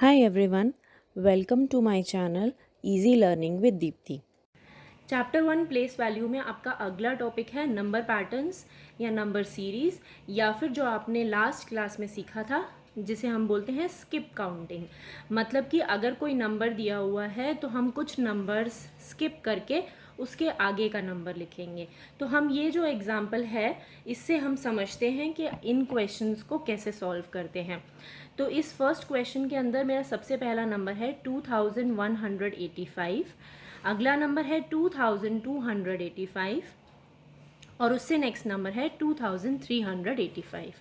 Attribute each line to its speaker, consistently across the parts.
Speaker 1: Hi everyone, welcome to my channel Easy Learning with Deepti। Chapter 1 place value में आपका अगला topic है number patterns या number series या फिर जो आपने लास्ट क्लास में सीखा था जिसे हम बोलते हैं स्किप काउंटिंग। मतलब कि अगर कोई नंबर दिया हुआ है तो हम कुछ नंबर्स स्किप करके उसके आगे का नंबर लिखेंगे। तो हम ये जो एग्जाम्पल है इससे हम समझते हैं कि इन क्वेश्चंस को कैसे सॉल्व करते हैं। तो इस फर्स्ट क्वेश्चन के अंदर मेरा सबसे पहला नंबर है 2185, अगला नंबर है 2285 और उससे नेक्स्ट नंबर है 2385।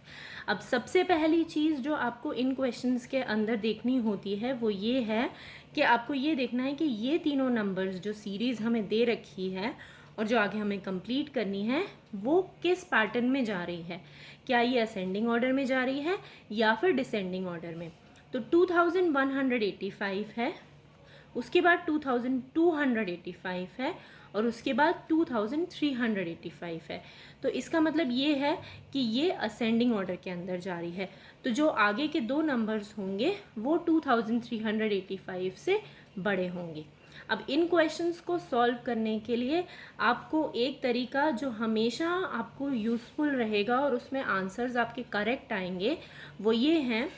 Speaker 1: अब सबसे पहली चीज़ जो आपको इन क्वेश्चंस के अंदर देखनी होती है वो ये है कि आपको ये देखना है कि ये तीनों नंबर्स जो सीरीज़ हमें दे रखी है और जो आगे हमें कंप्लीट करनी है वो किस पैटर्न में जा रही है। क्या ये असेंडिंग ऑर्डर में जा रही है या फिर डिसेंडिंग ऑर्डर में। तो 2185 है, उसके बाद 2285 है और उसके बाद 2385 है। तो इसका मतलब ये है कि ये असेंडिंग ऑर्डर के अंदर जा रही है। तो जो आगे के दो नंबर्स होंगे वो 2385 से बड़े होंगे। अब इन क्वेश्चंस को सॉल्व करने के लिए आपको एक तरीका जो हमेशा आपको यूज़फुल रहेगा और उसमें आंसर्स आपके करेक्ट आएंगे वो ये हैं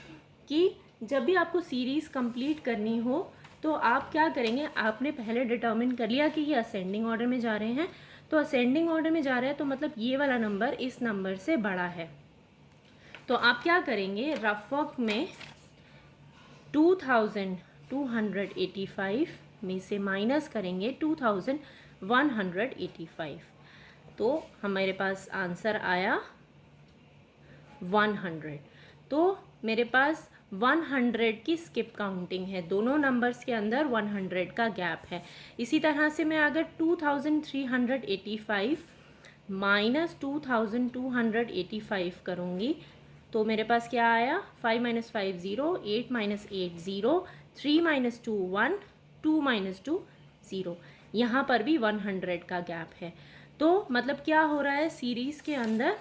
Speaker 1: कि जब भी आपको सीरीज़ कंप्लीट करनी हो तो आप क्या करेंगे, आपने पहले डिटर्मिन कर लिया कि ये असेंडिंग ऑर्डर में जा रहे हैं। तो असेंडिंग ऑर्डर में जा रहा है तो मतलब ये वाला नंबर इस नंबर से बड़ा है। तो आप क्या करेंगे, रफ वर्क में 2285 में से माइनस करेंगे 2185। तो हमारे पास आंसर आया 100। तो मेरे पास 100 की स्किप काउंटिंग है, दोनों नंबर्स के अंदर 100 का गैप है। इसी तरह से मैं अगर 2385 माइनस 2285 करूँगी तो मेरे पास क्या आया, 5 माइनस 5 0, 8 माइनस 8 0, 3 माइनस 2 1, 2 माइनस 2 0। यहाँ पर भी 100 का गैप है। तो मतलब क्या हो रहा है, सीरीज़ के अंदर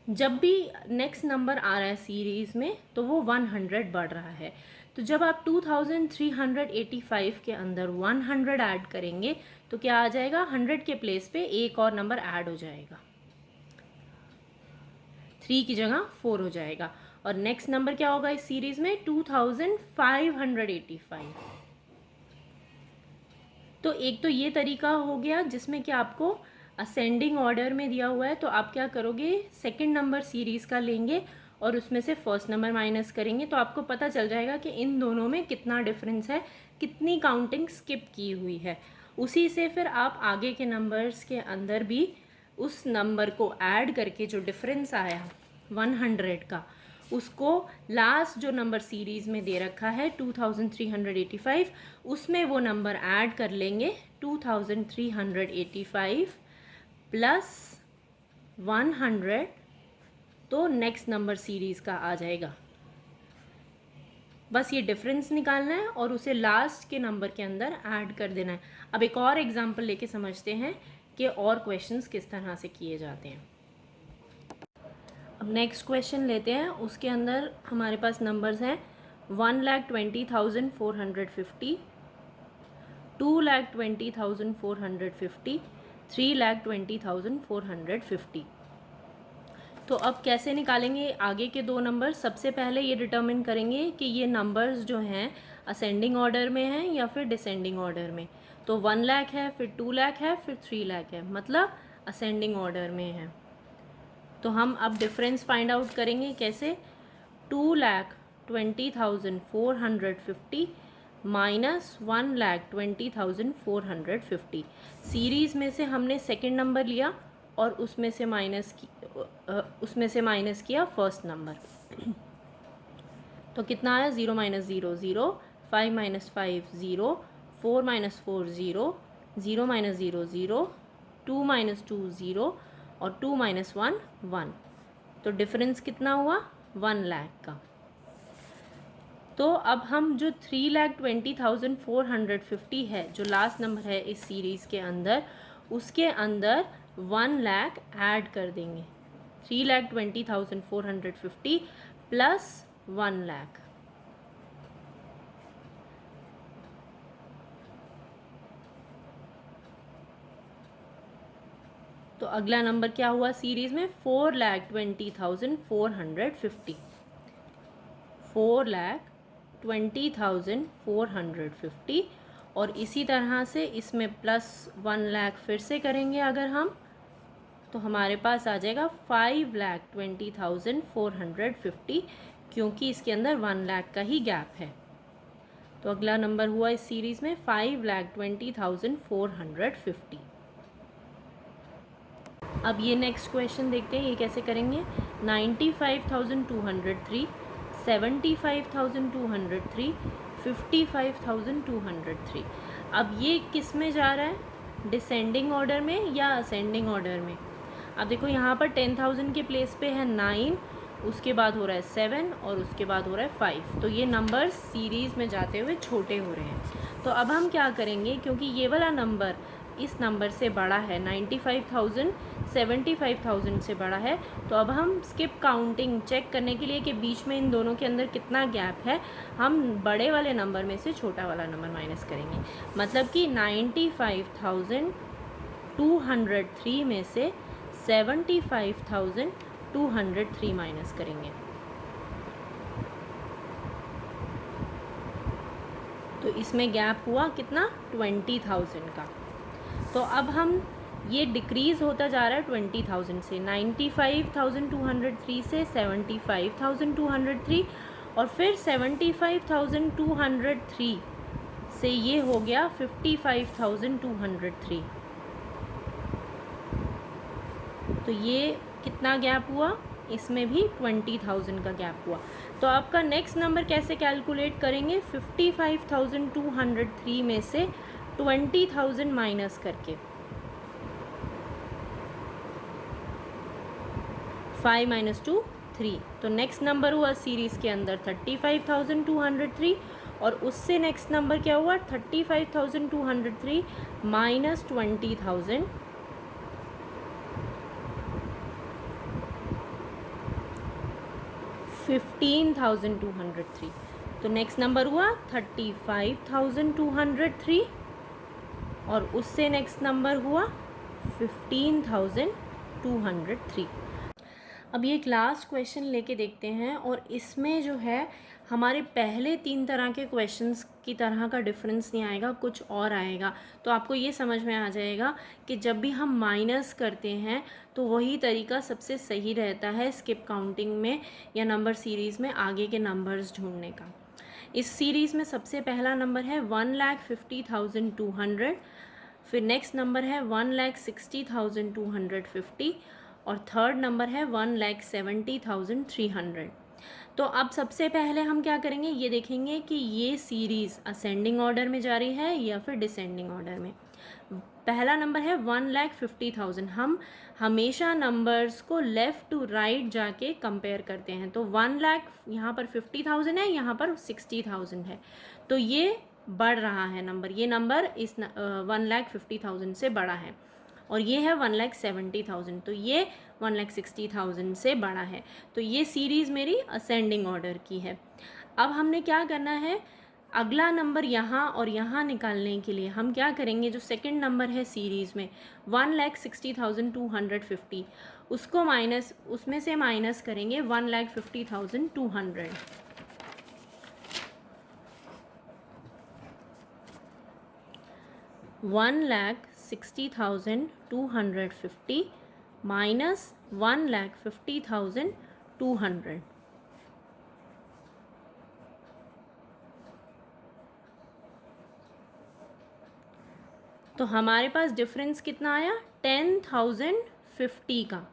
Speaker 1: जब भी नेक्स्ट नंबर आ रहा है सीरीज़ में तो वो 100 बढ़ रहा है। तो जब आप 2385 के अंदर 100 ऐड करेंगे तो क्या आ जाएगा, 100 के प्लेस पे एक और नंबर ऐड हो जाएगा, 3 की जगह 4 हो जाएगा। और नेक्स्ट नंबर क्या होगा इस सीरीज़ में, 2585। तो एक तो ये तरीका हो गया जिसमें कि आपको असेंडिंग ऑर्डर में दिया हुआ है तो आप क्या करोगे, सेकंड नंबर सीरीज़ का लेंगे और उसमें से फर्स्ट नंबर माइनस करेंगे तो आपको पता चल जाएगा कि इन दोनों में कितना डिफरेंस है, कितनी काउंटिंग स्किप की हुई है। उसी से फिर आप आगे के नंबर्स के अंदर भी उस नंबर को ऐड करके जो डिफरेंस आया 100 का, उसको लास्ट जो नंबर सीरीज़ में दे रखा है 2385 उसमें वो नंबर ऐड कर लेंगे, 2385 प्लस 100, तो नेक्स्ट नंबर सीरीज़ का आ जाएगा। बस ये डिफरेंस निकालना है और उसे लास्ट के नंबर के अंदर ऐड कर देना है। अब एक और एग्जांपल लेके समझते हैं कि और क्वेश्चंस किस तरह से किए जाते हैं। अब नेक्स्ट क्वेश्चन लेते हैं, उसके अंदर हमारे पास नंबर्स हैं 1,20,450, 2,20,450, 3,20,450। तो अब कैसे निकालेंगे आगे के दो नंबर। सबसे पहले ये डिटर्मिन करेंगे कि ये नंबर्स जो हैं असेंडिंग ऑर्डर में हैं या फिर डिसेंडिंग ऑर्डर में। तो 1 लाख है, फिर 2 लाख है, फिर 3 लाख है, मतलब असेंडिंग ऑर्डर में है। तो हम अब डिफरेंस फाइंड आउट करेंगे कैसे, 2,20,450 माइनस 1,20,450। सीरीज़ में से हमने सेकंड नंबर लिया और उसमें से माइनस किया फर्स्ट नंबर। तो कितना आया, 0 minus 0 0, 5 minus 5 0, 4 minus 4 0, 0 minus 0 0, 2 minus 2 0 और 2 माइनस 1 1। तो डिफरेंस कितना हुआ, 1 लाख का। तो अब हम जो 3,20,450 है जो लास्ट नंबर है इस सीरीज़ के अंदर, उसके अंदर 1 लाख ऐड कर देंगे, 3,20,450 प्लस 1 लाख। तो अगला नंबर क्या हुआ सीरीज़ में 4,20,450, 4,20,450। और इसी तरह से इसमें +1 लाख फिर से करेंगे अगर हम, तो हमारे पास आ जाएगा 5,20,450, क्योंकि इसके अंदर 1 लाख का ही गैप है। तो अगला नंबर हुआ इस सीरीज़ में 5,20,450। अब ये नेक्स्ट क्वेश्चन देखते हैं, ये कैसे करेंगे। 95,203, 75,203, 55,203। अब ये किस में जा रहा है, डिसेंडिंग ऑर्डर में या असेंडिंग ऑर्डर में। अब देखो यहाँ पर 10,000 के प्लेस पे है 9, उसके बाद हो रहा है 7 और उसके बाद हो रहा है 5। तो ये नंबर सीरीज़ में जाते हुए छोटे हो रहे हैं। तो अब हम क्या करेंगे, क्योंकि ये वाला नंबर इस नंबर से बड़ा है, 95,000 75,000 से बड़ा है, तो अब हम स्किप काउंटिंग चेक करने के लिए कि बीच में इन दोनों के अंदर कितना गैप है, हम बड़े वाले नंबर में से छोटा वाला नंबर माइनस करेंगे। मतलब कि 95,203 में से 75,203 माइनस करेंगे। तो इसमें गैप हुआ कितना, 20,000 का। तो अब हम ये डिक्रीज़ होता जा रहा है 20,000 से, 95,203 से 75,203, और फिर 75,203 से ये हो गया 55,203। तो ये कितना गैप हुआ, इसमें भी 20,000 का गैप हुआ। तो आपका नेक्स्ट नंबर कैसे कैलकुलेट करेंगे, 55,203 में से 20,000 माइनस करके, 5 - 2 3। तो नेक्स्ट नंबर हुआ सीरीज़ के अंदर 35,203, और उससे नेक्स्ट नंबर क्या हुआ, 35,203 माइनस 20,000, 15,203। तो नेक्स्ट नंबर हुआ 35,203, और उससे नेक्स्ट नंबर हुआ 15,203। अब ये एक लास्ट क्वेश्चन लेके देखते हैं, और इसमें जो है हमारे पहले 3 तरह के क्वेश्चंस की तरह का डिफरेंस नहीं आएगा, कुछ और आएगा। तो आपको ये समझ में आ जाएगा कि जब भी हम माइनस करते हैं तो वही तरीका सबसे सही रहता है स्किप काउंटिंग में या नंबर सीरीज़ में आगे के नंबर्स ढूंढने का। इस सीरीज़ में सबसे पहला नंबर है 1,50,200, फिर नेक्स्ट नंबर है 1,60,250, और थर्ड नंबर है 1,70,300। तो अब सबसे पहले हम क्या करेंगे, ये देखेंगे कि ये सीरीज़ असेंडिंग ऑर्डर में जा रही है या फिर डिसेंडिंग ऑर्डर में। पहला नंबर है 1,50,000। हम हमेशा नंबर्स को लेफ़्ट टू राइट जाके कंपेयर करते हैं। तो 1 लाख यहाँ पर 50,000 है, यहाँ पर 60,000 है, तो ये बढ़ रहा है नंबर, ये नंबर इस 1,50,000 से बड़ा है, और ये है 1,70,000, तो ये 1,60,000 से बड़ा है। तो ये सीरीज़ मेरी असेंडिंग ऑर्डर की है। अब हमने क्या करना है, अगला नंबर यहाँ और यहाँ निकालने के लिए हम क्या करेंगे, जो सेकंड नंबर है सीरीज़ में 1,60,250, उसको माइनस, उसमें से माइनस करेंगे 1,50,200। 1,60,250 माइनस 1,50,200। तो हमारे पास डिफरेंस कितना आया, 10,050 का।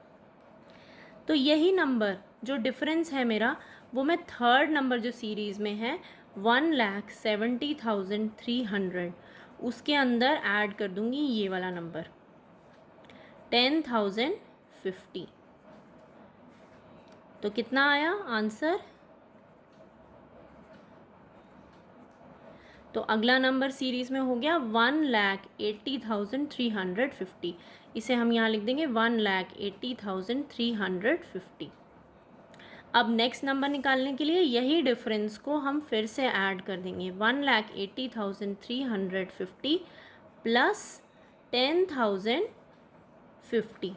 Speaker 1: तो यही नंबर जो डिफरेंस है मेरा, वो मैं थर्ड नंबर जो सीरीज़ में है 1,70,300 उसके अंदर ऐड कर दूंगी ये वाला नंबर 10,050। तो कितना आया आंसर, तो अगला नंबर सीरीज़ में हो गया 1,80,350। इसे हम यहाँ लिख देंगे 1,80,350। अब नेक्स्ट नंबर निकालने के लिए यही डिफरेंस को हम फिर से ऐड कर देंगे, 1,80,350 प्लस 10,050 50।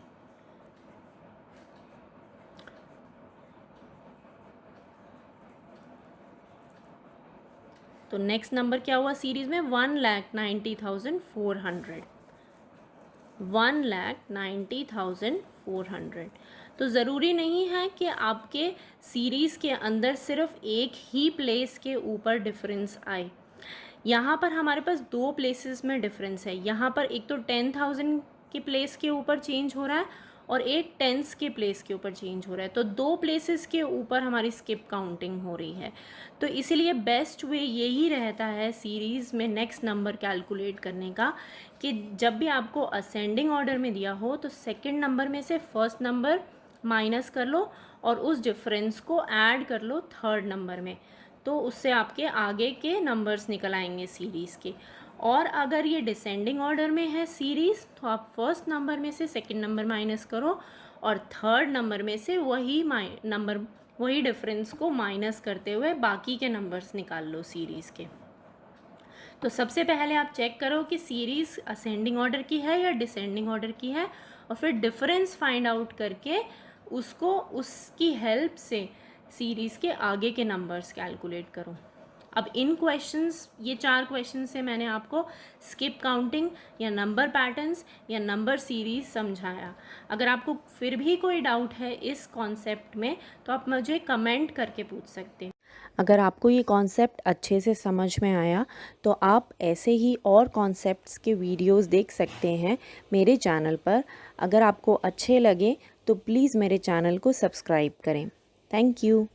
Speaker 1: तो नेक्स्ट नंबर क्या हुआ सीरीज में? 1,90,400। 1,90,400। तो ज़रूरी नहीं है कि आपके सीरीज़ के अंदर सिर्फ एक ही प्लेस के ऊपर डिफरेंस आए। यहाँ पर हमारे पास दो प्लेसेस में डिफरेंस है। यहाँ पर एक तो 10,000 के प्लेस के ऊपर चेंज हो रहा है और एक टेंस के प्लेस के ऊपर चेंज हो रहा है। तो दो प्लेसेस के ऊपर हमारी स्किप काउंटिंग हो रही है। तो इसीलिए बेस्ट वे यही रहता है सीरीज़ में नेक्स्ट नंबर कैलकुलेट करने का कि जब भी आपको असेंडिंग ऑर्डर में दिया हो तो सेकंड नंबर में से फर्स्ट नंबर माइनस कर लो और उस डिफरेंस को ऐड कर लो थर्ड नंबर में, तो उससे आपके आगे के नंबर्स निकल आएंगे सीरीज़ के। और अगर ये डिसेंडिंग ऑर्डर में है सीरीज़ तो आप फर्स्ट नंबर में से सेकंड नंबर माइनस करो और थर्ड नंबर में से वही डिफरेंस को माइनस करते हुए बाकी के नंबर्स निकाल लो सीरीज़ के। तो सबसे पहले आप चेक करो कि सीरीज़ असेंडिंग ऑर्डर की है या डिसेंडिंग ऑर्डर की है, और फिर डिफरेंस फाइंड आउट करके उसको उसकी हेल्प से सीरीज़ के आगे के नंबर्स कैलकुलेट करो। अब इन क्वेश्चंस, ये 4 क्वेश्चन से मैंने आपको स्किप काउंटिंग या नंबर पैटर्न्स या नंबर सीरीज़ समझाया। अगर आपको फिर भी कोई डाउट है इस कॉन्सेप्ट में तो आप मुझे कमेंट करके पूछ सकते हैं।
Speaker 2: अगर आपको ये कॉन्सेप्ट अच्छे से समझ में आया तो आप ऐसे ही और कॉन्सेप्ट्स के वीडियोस देख सकते हैं मेरे चैनल पर। अगर आपको अच्छे लगे तो प्लीज़ मेरे चैनल को सब्सक्राइब करें। Thank you.